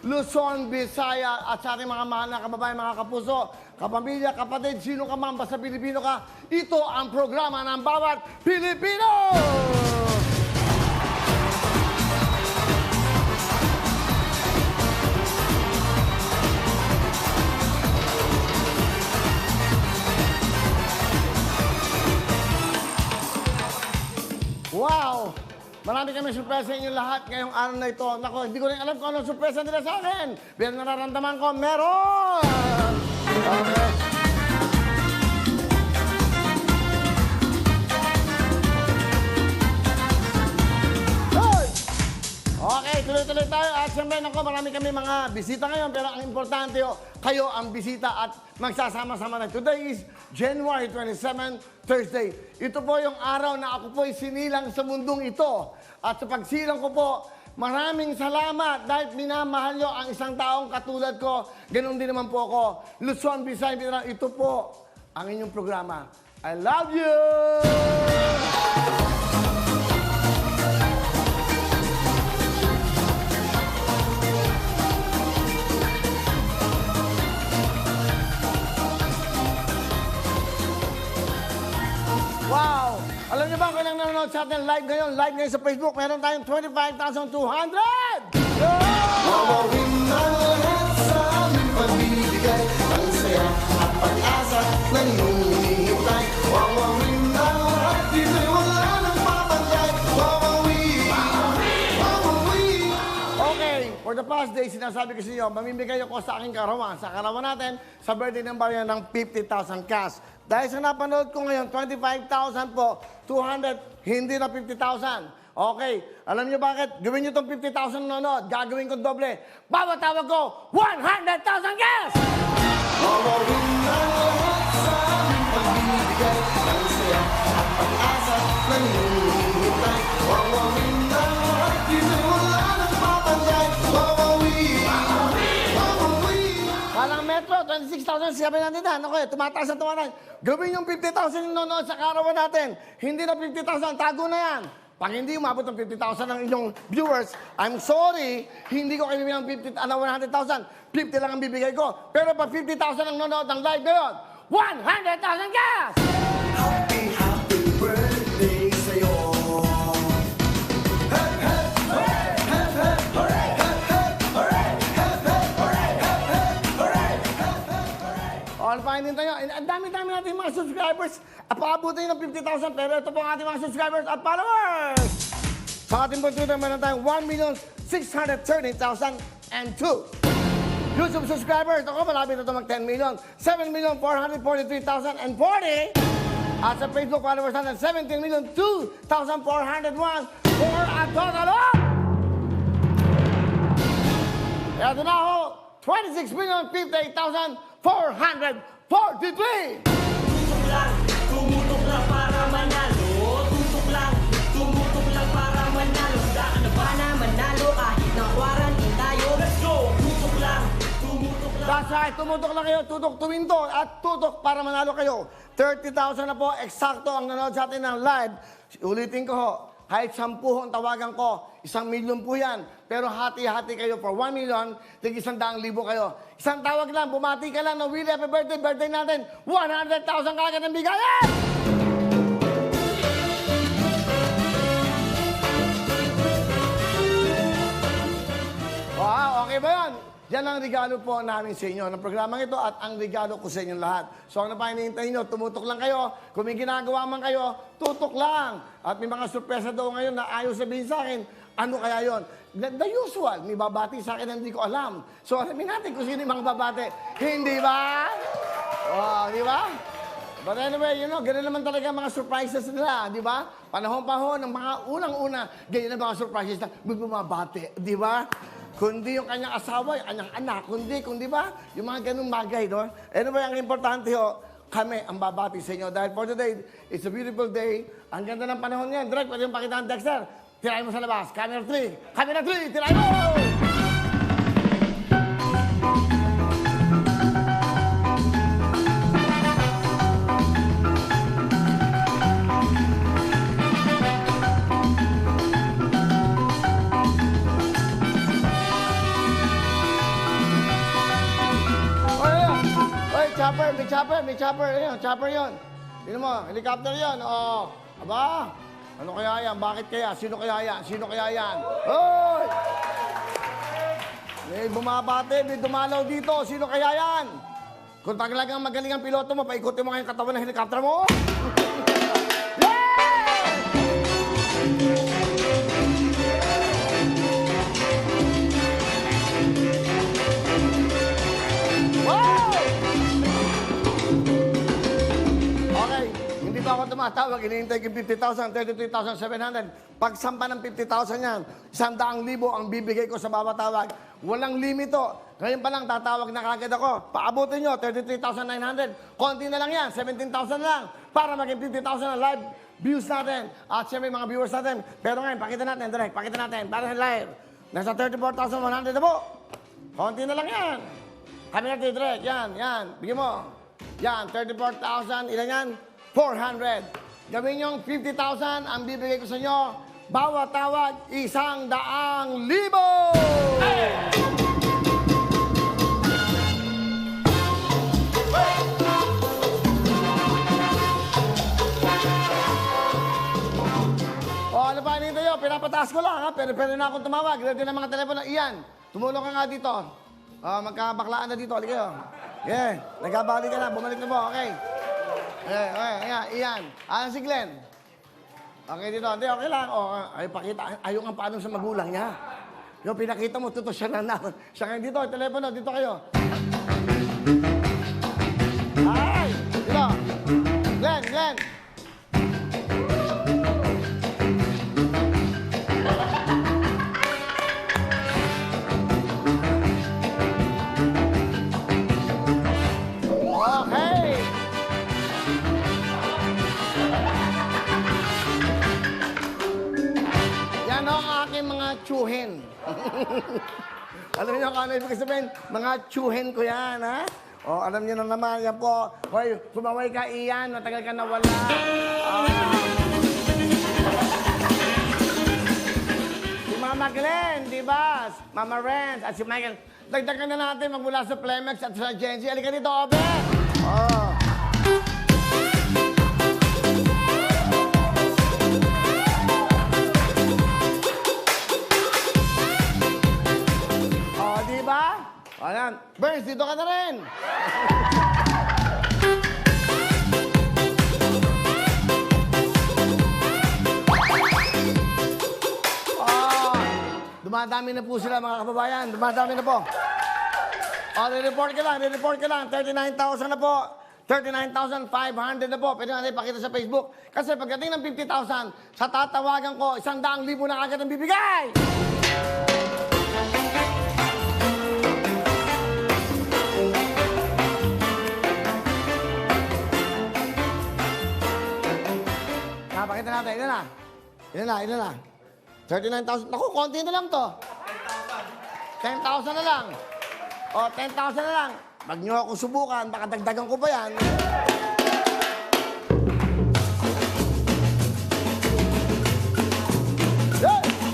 Luzon, Visaya, at sa ating mga mahal na kababayan, mga kapuso, kapamilya, kapatid, sino ka man, basta Pilipino ka, ito ang programa ng bawat Pilipino! Wow! Marami kami surpresa sa inyo lahat ngayong araw na ito. Nako, hindi ko rin alam kung anong surpresa nila sa akin. Pero nararamdaman ko, meron! Okay. Good! Okay, tuloy-tuloy tayo. At siyempre, nako, marami kami mga bisita ngayon. Pero ang importante, kayo ang bisita at magsasama-sama na. Today is January 27, Thursday. Ito po yung araw na ako po'y sinilang sa mundong ito. At sa pagsilang ko po, maraming salamat dahil minamahal nyo ang isang taong katulad ko. Ganon din naman po ako. Luzon, Visayas, Mindanao, ito po ang inyong programa. I love you! Wow! Alam niyo ba kung ilang nanonood sa atin live ngayon sa Facebook, meron tayong 25,200! Mawawin na lahat sa aming pagbibigay ang saya at pag-asa ng iyong hinihintay. Mawawin na lahat, dito'y wala nang papantay. Mawawin! Okay, for the past days, sinasabi ko sa inyo, mamimigay ako sa aking karawan. Sa karawan natin, sa birthday ng bayan ng 50,000 cash. Dahil sa napanood ko ngayon, 25,000 po, 200, hindi na 50,000. Okay, alam niyo bakit? Gawin niyo itong 50,000 nanonood, gagawin ko doble. Bawat tawag ko, 100,000 cash! Mawawin na lahat sa aming pagbibigay ang saya at pag-asa ng iyong hinihintay. Mawawin na lahat, dito'y wala nang papantay. Mawawin! Walang metro, 26,000, sabi natin na. Ano tumataas na tumataas. Gawin yung 50,000 yung nanonood sa karawan natin. Hindi na 50,000, tago na yan. Pag hindi umabot ng 50,000 ng inyong viewers, I'm sorry, hindi ko kayo ng 100,000. 50 lang ang bibigay ko. Pero pag 50,000 ang nanonood ng live ngayon, 100,000 cash! Happy, happy birthday sa'yo. All fine din tayo. Ang dami-dami natin mga subscribers. Paabutin ng 50,000. Pero ito po ang ating mga subscribers at followers. Sa ating po Twitter, meron tayong 1,630,002. YouTube subscribers, ako malapit na ito mag 10 million. 7,443,040. At sa Facebook followers natin, 17,002,401 for a total of... Ito na ho, 26,058,443! Tumutok lang para manalo. Tumutok lang para manalo. Daan na ba na manalo kahit na quarantine tayo? Let's go! Tumutok lang. That's right, tumutok lang kayo, tutok tuwinto at tutok para manalo kayo. 30,000 na po, eksakto ang nanonood sa atin ng live. Ulitin ko ho, kahit 10 ang tawagan ko, 1,000,000 po yan. Pero hati-hati kayo for 1 million, tig 100,000 kayo. Isang tawag lang, bumati ka lang na Willie, happy birthday, birthday natin, 100,000 kagad ang bigayan! Wow, okay ba yan? Yan ang regalo po namin sa inyo ng programang ito at ang regalo ko sa inyong lahat. So ano pa hinihintay nyo? Tumutok lang kayo. Kung may ginagawa man kayo, tutok lang. At may mga sorpresa daw ngayon na ayaw sabihin sa akin, ano kaya yon? The usual, may babati sa akin na hindi ko alam. So alamin natin kung sino yung mga babati. Hindi ba? Wow, di ba? But anyway, you know, ganun naman talaga mga surprises nila, di ba? Panahon-panahon, ng mga unang-una, ganyan ang mga surprises na may bumabati, di ba? Kundi yung kanyang asawa, yung kanyang anak, kundi ba? Yung mga ganung bagay, no? Anyway, ang importante ho, kami ang babati sa inyo. Dahil for today, it's a beautiful day. Ang ganda ng panahon niyan. Direct, pwede yung pakita ng Dexter. Tirahin mo sa labas. Camera 3. Camera 3, tirahin mo! may chopper. Ayun, chopper yun. Tingnan mo, helicopter yun. Oh, aba? Ano kaya yan? Bakit kaya? Sino kaya yan? Sino kaya yan? Hoy! May bumabate, may dumalaw dito. Sino kaya yan? Kung talagang magaling ang piloto mo, paikutin mo ngayong katawan ng helicopter mo. Okay, hindi pa ako tumatawag. Hinihintay ko 50,000, 33,700. Pagsampa ng 50,000 yan, 100,000 ang bibigay ko sa bawat tawag. Walang limito. Ngayon pa lang, tatawag na kagad ako. Paabutin nyo, 33,900. Konti na lang yan, 17,000 na lang. Para maging 50,000 na live views natin. At siyempre mga viewers natin. Pero ngayon, pakita natin, direct, pakita natin. Para sa live. Nasa 34,100 na po. Konti na lang yan. Kami natin, direct. Yan, yan. Bigyan mo. Yan, 34,000. Ilan yan? 400. Gawin yung 50,000 ang bibigay ko sa inyo. Bawat tawag, 100,000. O, ano pa nito yun? Pinapataas ko lang, ha? Pero pwede na akong tumawag. Ready na mga telepono. Iyan, tumulong ka nga dito. Magkabaklaan na dito. Halika kayo. Yeah, nagkabali ka na. Bumalik na po. Okay. Iyan. Si Glenn. Okay dito. Hindi, okay lang. Ay, pakita. Ayaw nga paano sa magulang niya. Yung pinakita mo, totoo siya na naman. Siya kayo dito. Telepono, dito kayo. Ay! Dito. Glenn. Okay. Yan ang aking mga tsuhin. Alam niyo kung ano ibig sabihin? Mga tsuhin ko yan, ha? O, alam niyo na naman, yan po. Hoy, sumaway ka, Ian. Matagal ka nawala. Si Mama Glenn, di ba? Mama Renz, at si Michael. Dagdagan na natin magmula sa Plemex at sa Genji. Halika dito, Obe! Di ba? Ayan. Burns, dito ka na rin. Dumadami na po sila, mga kababayan. Dumadami na po. Re-report ka lang. 39,000 na po. 39,500 na po. Pwede natin ipakita sa Facebook. Kasi pagdating ng 50,000, sa tatawagan ko, 100,000 na agad ang bibigay! Pakita natin. Ilan na. 39,000. Naku, konti na lang to. 10,000 na lang. O, 10,000 na lang. Wag niyo ako subukan. Baka dagdagan ko pa yan.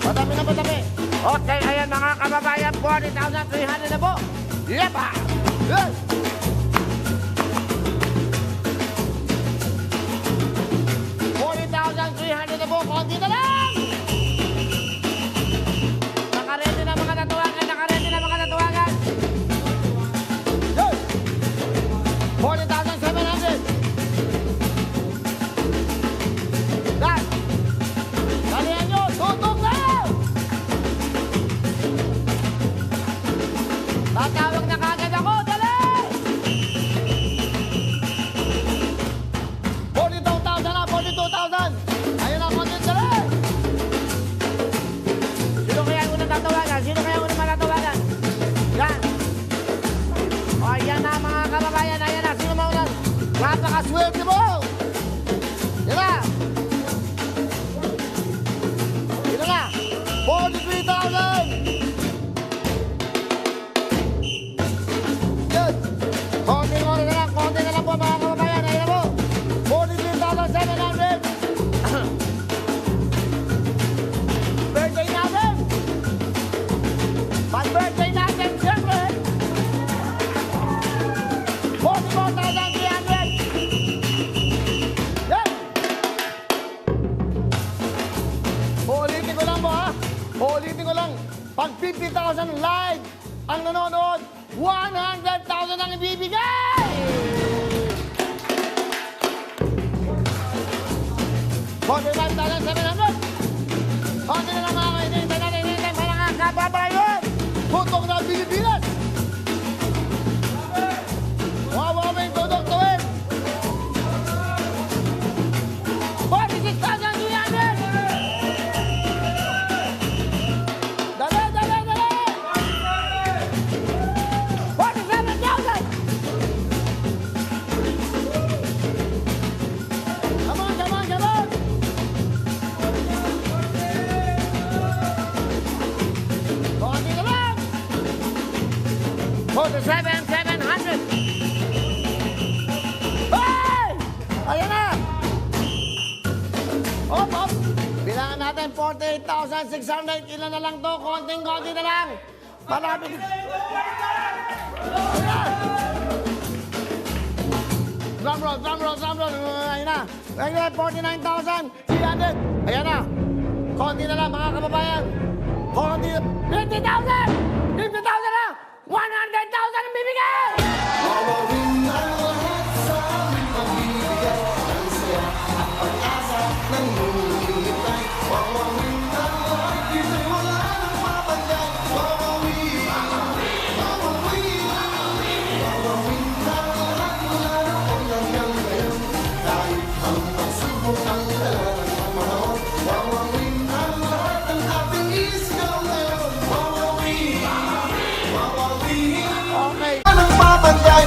Padami na. Okay, ayan mga kababayan. 40,300 na po. Yepa! Yes! 40,300 na po. Konti na lang! Nakaredy na mga tatawagan. Yes! 40,700. Dad! Dalihan nyo! Tutok na! Tatawag na kagad ako! Dali! 42,000 na! 42,000! Ayun na, konti, dali! Sino kaya ang unang tatawagan? Yan! O, yan na mga kababayan. Ayan na, sino mauna? Napakaswerte mo! Yan na! Sino na? 43,000! Yes! Konti na lang po mga kababayan. Ayan na po! 43,700! Birthday natin! Pag-birthday natin, siyempre! 44,000 ang nanonood, 100,000 ang ibibigay! $45,700. Konti na lang mga kayo. Hinihintay para nga kababayan. Tutok na Pilipinas. Wawawin tutok to it. 46,300. Dali, dali, dali. 47,000. Come on, come on, come on. Konti na lang. 47,700. Hey! Ayan na. Op, op. Bilangan natin 48,600. Ilan na lang to? Konting-konti na lang. Malapit. Ayan. Drum roll, drum roll, drum roll. Ayan na. Ayan na, 49,300. Ayan na. Konti na lang, mga kababayan. Konti na. 50,000! 50,000 na! 100,000 ang bibigay! Wawawin ang lahat sa aming pagbibigay ng saya at pag-asa ng hinihintay. Wawawin ang lahat, dito'y wala nang mapagay. Wawawin, wawawin, wawawin ang lahat mula noon hanggang ngayon. Kahit ang pagsubok ang dala ng panahon. Wawawin ang lahat ng ating isigaw ngayon. Wawawin, wawawin. Okay. Nagpapagay,